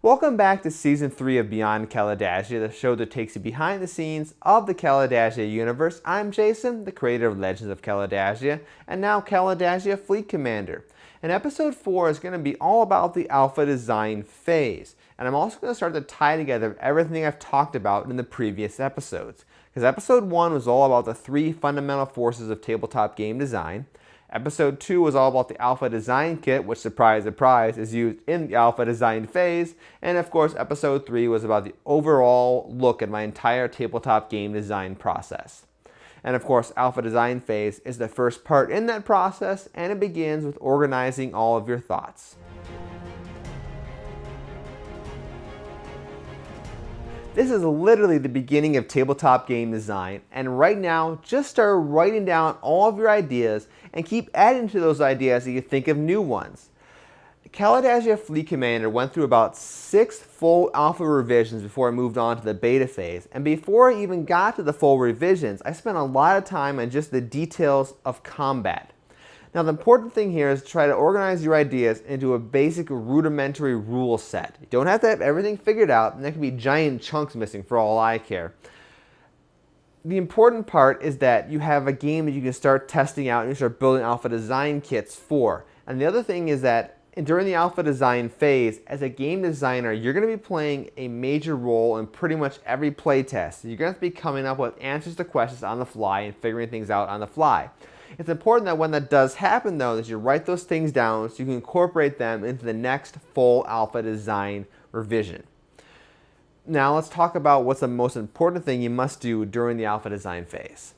Welcome back to Season 3 of Beyond Kalidasia, the show that takes you behind the scenes of the Kalidasia universe. I'm Jason, the creator of Legends of Kalidasia, and now Kalidasia Fleet Commander. And Episode 4 is going to be all about the alpha design phase. And I'm also going to start to tie together everything I've talked about in the previous episodes. Because Episode 1 was all about the 3 fundamental forces of tabletop game design. Episode 2 was all about the Alpha Design Kit, which, surprise, surprise, is used in the Alpha Design phase. And of course, Episode 3 was about the overall look at my entire tabletop game design process. And of course, Alpha Design phase is the first part in that process, and it begins with organizing all of your thoughts. This is literally the beginning of tabletop game design, and right now, just start writing down all of your ideas and keep adding to those ideas as you think of new ones. Kalidasia Fleet Commander went through about 6 full alpha revisions before I moved on to the beta phase, and before I even got to the full revisions, I spent a lot of time on just the details of combat. Now, the important thing here is to try to organize your ideas into a basic rudimentary rule set. You don't have to have everything figured out, and there can be giant chunks missing for all I care. The important part is that you have a game that you can start testing out and you start building alpha design kits for. And the other thing is that during the alpha design phase, as a game designer, you're going to be playing a major role in pretty much every playtest. You're going to have to be coming up with answers to questions on the fly and figuring things out on the fly. It's important that when that does happen, though, that you write those things down so you can incorporate them into the next full alpha design revision. Now let's talk about what's the most important thing you must do during the alpha design phase.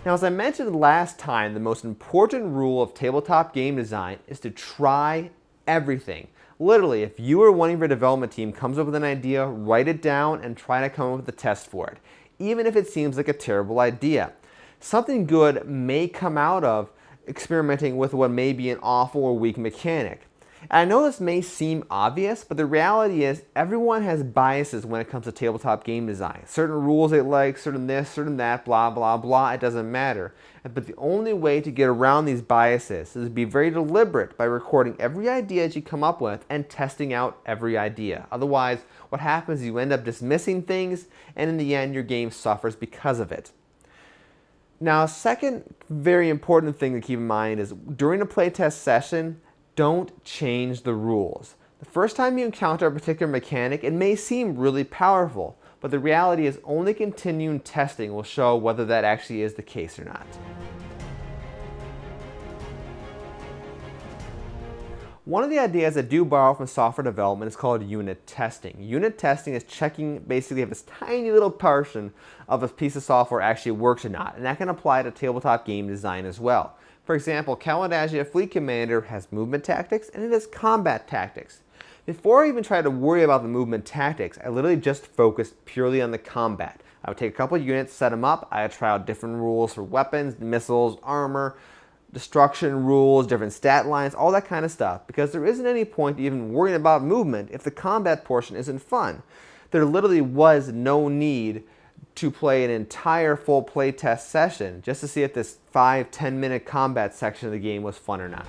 Now, as I mentioned last time, the most important rule of tabletop game design is to try everything. Literally, if you or one of your development team comes up with an idea, write it down and try to come up with a test for it, even if it seems like a terrible idea. Something good may come out of experimenting with what may be an awful or weak mechanic. And I know this may seem obvious, but the reality is everyone has biases when it comes to tabletop game design. Certain rules they like, certain this, certain that, blah, blah, blah, it doesn't matter. But the only way to get around these biases is to be very deliberate by recording every idea that you come up with and testing out every idea. Otherwise, what happens is you end up dismissing things, and in the end, your game suffers because of it. Now, a second very important thing to keep in mind is during a playtest session, don't change the rules. The first time you encounter a particular mechanic, it may seem really powerful, but the reality is only continuing testing will show whether that actually is the case or not. One of the ideas I do borrow from software development is called unit testing. Unit testing is checking basically if this tiny little portion of a piece of software actually works or not, and that can apply to tabletop game design as well. For example, Kalidasia Fleet Commander has movement tactics and it has combat tactics. Before I even try to worry about the movement tactics, I literally just focused purely on the combat. I would take a couple of units, set them up, I would try out different rules for weapons, missiles, armor, destruction rules, different stat lines, all that kind of stuff, because there isn't any point even worrying about movement if the combat portion isn't fun. There literally was no need to play an entire full playtest session just to see if this 5-10 minute combat section of the game was fun or not.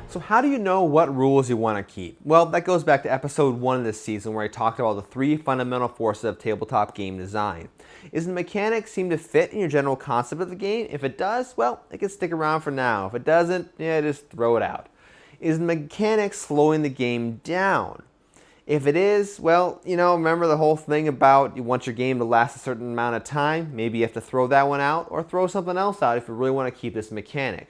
So how do you know what rules you want to keep? Well, that goes back to episode 1 of this season where I talked about the 3 fundamental forces of tabletop game design. Is the mechanic seem to fit in your general concept of the game? If it does, well, it can stick around for now. If it doesn't, yeah, just throw it out. Is the mechanic slowing the game down? If it is, well, remember the whole thing about you want your game to last a certain amount of time? Maybe you have to throw that one out or throw something else out if you really want to keep this mechanic.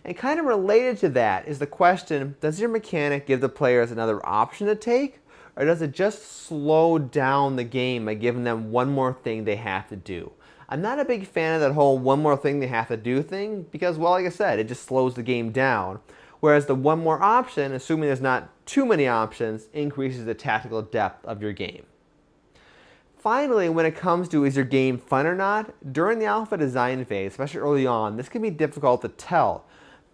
And kind of related to that is the question, does your mechanic give the players another option to take? Or does it just slow down the game by giving them one more thing they have to do? I'm not a big fan of that whole one more thing they have to do thing because, well, like I said, it just slows the game down. Whereas the one more option, assuming there's not too many options, increases the tactical depth of your game. Finally, when it comes to is your game fun or not, during the alpha design phase, especially early on, this can be difficult to tell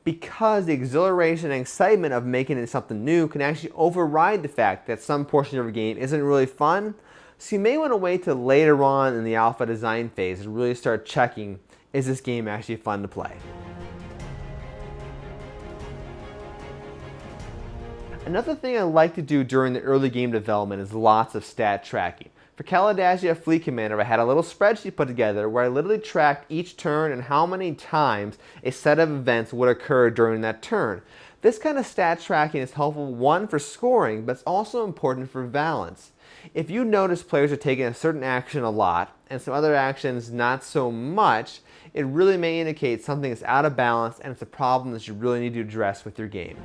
because the exhilaration and excitement of making it something new can actually override the fact that some portion of your game isn't really fun. So you may want to wait till later on in the alpha design phase and really start checking is this game actually fun to play? Another thing I like to do during the early game development is lots of stat tracking. For Kalidasia Fleet Commander, I had a little spreadsheet put together where I literally tracked each turn and how many times a set of events would occur during that turn. This kind of stat tracking is helpful, one, for scoring, but it's also important for balance. If you notice players are taking a certain action a lot and some other actions not so much, it really may indicate something is out of balance and it's a problem that you really need to address with your game.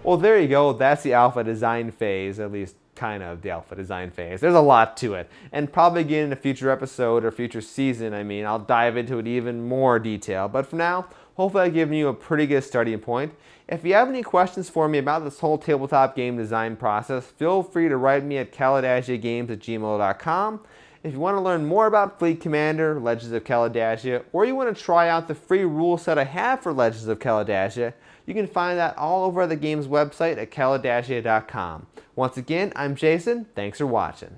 Well, there you go. That's the alpha design phase, at least kind of the alpha design phase. There's a lot to it, and probably again in a future episode or future season, I'll dive into it even more detail. But for now, hopefully I've given you a pretty good starting point. If you have any questions for me about this whole tabletop game design process, feel free to write me at kalidasiagames@gmail.com. If you want to learn more about Fleet Commander, Legends of Kalidasia, or you want to try out the free rule set I have for Legends of Kalidasia, you can find that all over the game's website at kalidasia.com. Once again, I'm Jason. Thanks for watching.